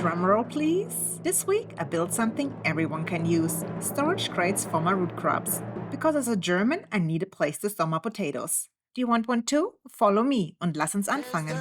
Drumroll please. This week I built something everyone can use. Storage crates for my root crops. Because as a German I need a place to store my potatoes. Do you want one too? Follow me und lass uns anfangen.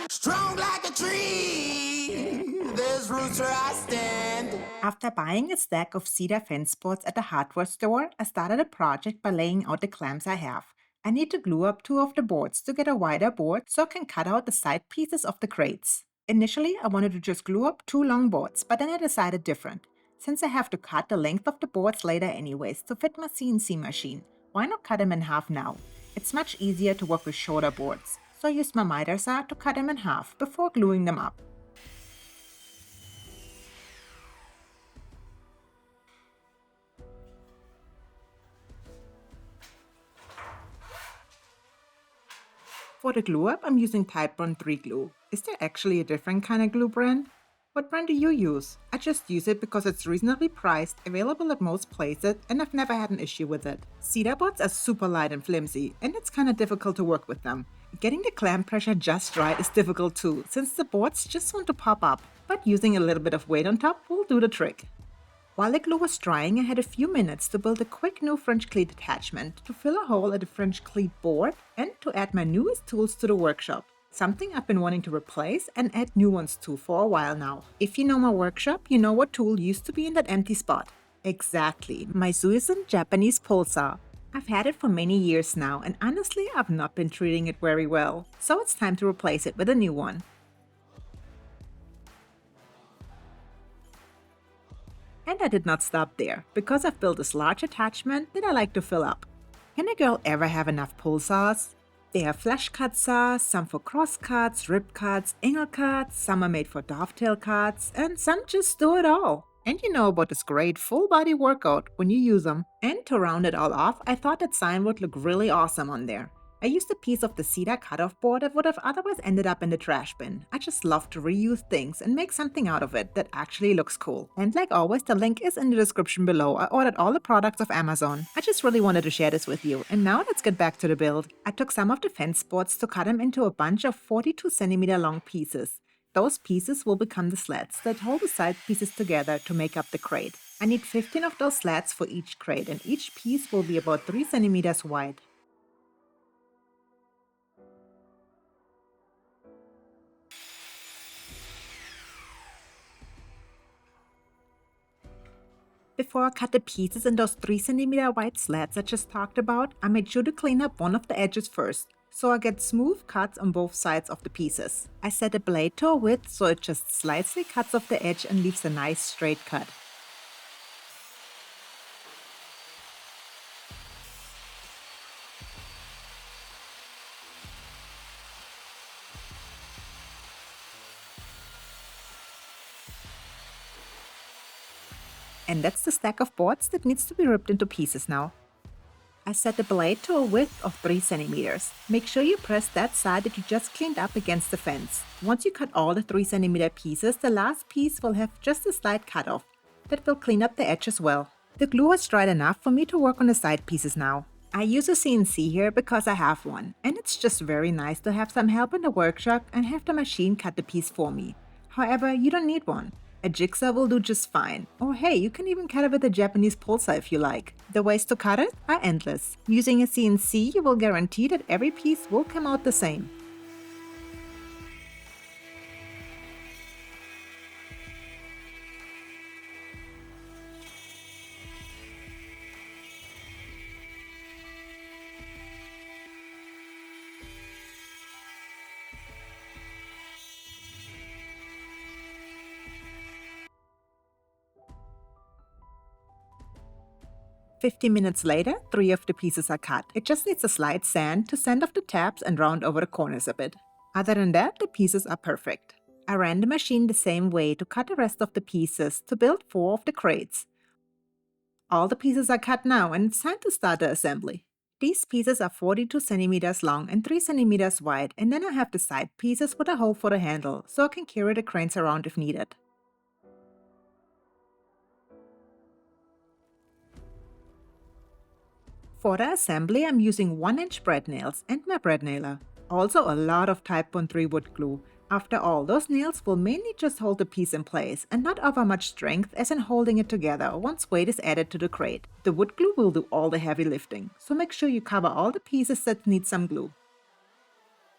Strong like a tree, there's roots where I stand. After buying a stack of cedar fence boards at the hardware store, I started a project by laying out the clamps I have. I need to glue up 2 of the boards to get a wider board so I can cut out the side pieces of the crates. Initially, I wanted to just glue up 2 long boards, but then I decided different. Since I have to cut the length of the boards later anyways to fit my CNC machine, why not cut them in half now? It's much easier to work with shorter boards, so I used my miter saw to cut them in half before gluing them up. For the glue up, I'm using Type 3 glue. Is there actually a different kind of glue brand? What brand do you use? I just use it because it's reasonably priced, available at most places, and I've never had an issue with it. Cedar boards are super light and flimsy, and it's kinda difficult to work with them. Getting the clamp pressure just right is difficult too, since the boards just want to pop up, but using a little bit of weight on top will do the trick. While the glue was drying, I had a few minutes to build a quick new French cleat attachment to fill a hole at the French cleat board and to add my newest tools to the workshop. Something I've been wanting to replace and add new ones to for a while now. If you know my workshop, you know what tool used to be in that empty spot. Exactly, my SUIZAN Japanese pole saw. I've had it for many years now and honestly I've not been treating it very well, so it's time to replace it with a new one. And I did not stop there, because I've built this large attachment that I like to fill up. Can a girl ever have enough pull saws? They are flash cut saws, some for cross cuts, rib cuts, angle cuts, some are made for dovetail cuts, and some just do it all. And you know about this great full body workout when you use them. And to round it all off, I thought that sign would look really awesome on there. I used a piece of the cedar cutoff board that would have otherwise ended up in the trash bin. I just love to reuse things and make something out of it that actually looks cool. And like always, the link is in the description below. I ordered all the products off Amazon. I just really wanted to share this with you. And now let's get back to the build. I took some of the fence boards to cut them into a bunch of 42cm long pieces. Those pieces will become the slats that hold the side pieces together to make up the crate. I need 15 of those slats for each crate, and each piece will be about 3 centimeters wide. Before I cut the pieces in those 3cm wide slats I just talked about, I made sure to clean up one of the edges first, so I get smooth cuts on both sides of the pieces. I set a blade to a width so it just slightly cuts off the edge and leaves a nice straight cut. And that's the stack of boards that needs to be ripped into pieces now. I set the blade to a width of 3 centimeters. Make sure you press that side that you just cleaned up against the fence. Once you cut all the 3cm pieces, the last piece will have just a slight cutoff. That will clean up the edge as well. The glue was dried enough for me to work on the side pieces now. I use a CNC here because I have one, and it's just very nice to have some help in the workshop and have the machine cut the piece for me. However, you don't need one. A jigsaw will do just fine. Or hey, you can even cut it with a Japanese pole saw if you like. The ways to cut it are endless. Using a CNC, you will guarantee that every piece will come out the same. "50 minutes later, 3 of the pieces are cut. It just needs a slight sand to sand off the tabs and round over the corners a bit. Other than that, the pieces are perfect. I ran the machine the same way to cut the rest of the pieces to build 4 of the crates. All the pieces are cut now and it's time to start the assembly. These pieces are 42 centimeters long and 3 centimeters wide, and then I have the side pieces with a hole for the handle so I can carry the cranes around if needed. For the assembly, I'm using 1-inch brad nails and my brad nailer. Also a lot of Type 3 wood glue. After all, those nails will mainly just hold the piece in place and not offer much strength as in holding it together once weight is added to the crate. The wood glue will do all the heavy lifting, so make sure you cover all the pieces that need some glue.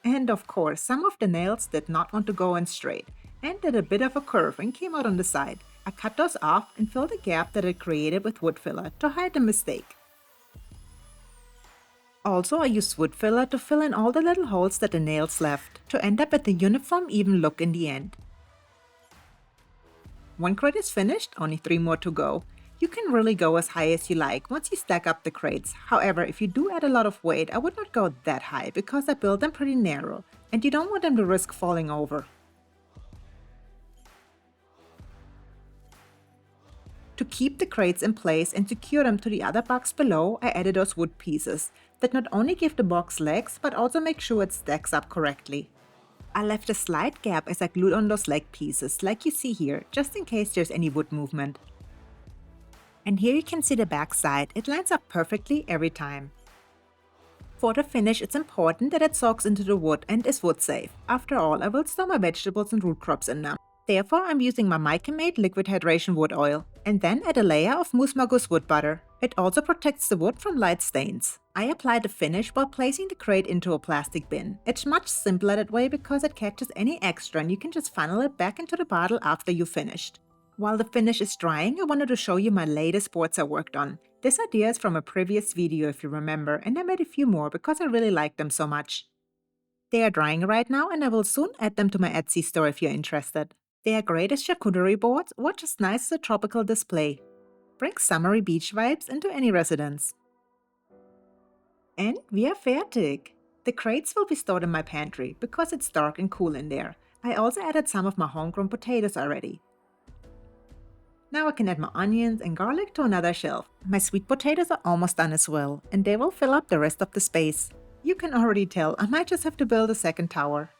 And of course, some of the nails did not want to go in straight and did a bit of a curve and came out on the side. I cut those off and filled the gap that it created with wood filler to hide the mistake. Also, I used wood filler to fill in all the little holes that the nails left to end up with a uniform, even look in the end. One crate is finished, only 3 more to go. You can really go as high as you like once you stack up the crates. However, if you do add a lot of weight, I would not go that high because I built them pretty narrow and you don't want them to risk falling over. To keep the crates in place and secure them to the other box below, I added those wood pieces that not only give the box legs but also make sure it stacks up correctly. I left a slight gap as I glued on those leg pieces like you see here, just in case there's any wood movement. And here you can see the back side, it lines up perfectly every time. For the finish, it's important that it soaks into the wood and is wood safe. After all, I will store my vegetables and root crops in them. Therefore, I'm using my MeikeMade liquid hydration wood oil and then add a layer of Mousse Margousse wood butter. It also protects the wood from light stains. I apply the finish while placing the crate into a plastic bin. It's much simpler that way because it catches any extra and you can just funnel it back into the bottle after you finished. While the finish is drying, I wanted to show you my latest boards I worked on. This idea is from a previous video if you remember, and I made a few more because I really liked them so much. They are drying right now and I will soon add them to my Etsy store if you're interested. They are great as charcuterie boards or just nice as a tropical display. Bring summery beach vibes into any residence. And we are fertig! The crates will be stored in my pantry because it's dark and cool in there. I also added some of my homegrown potatoes already. Now I can add my onions and garlic to another shelf. My sweet potatoes are almost done as well, and they will fill up the rest of the space. You can already tell I might just have to build a second tower.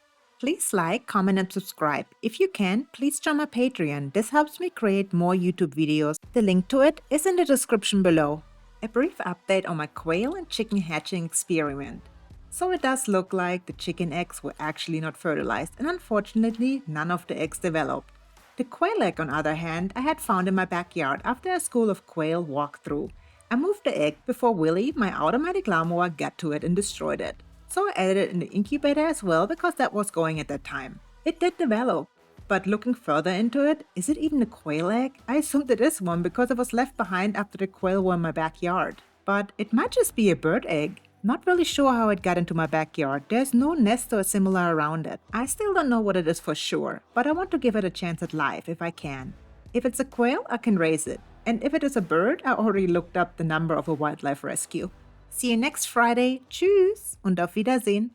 Please like, comment and subscribe. If you can, please join my Patreon. This helps me create more YouTube videos. The link to it is in the description below. A brief update on my quail and chicken hatching experiment. So it does look like the chicken eggs were actually not fertilized and unfortunately none of the eggs developed. The quail egg on the other hand I had found in my backyard after a school of quail walkthrough. I moved the egg before Willie, my automatic lawnmower, got to it and destroyed it. So I added it in the incubator as well because that was going at that time. It did develop, but looking further into it, is it even a quail egg? I assumed it is one because it was left behind after the quail were in my backyard. But it might just be a bird egg. Not really sure how it got into my backyard. There's no nest or similar around it. I still don't know what it is for sure, but I want to give it a chance at life if I can. If it's a quail, I can raise it. And if it is a bird, I already looked up the number of a wildlife rescue. See you next Friday. Tschüss und auf Wiedersehen.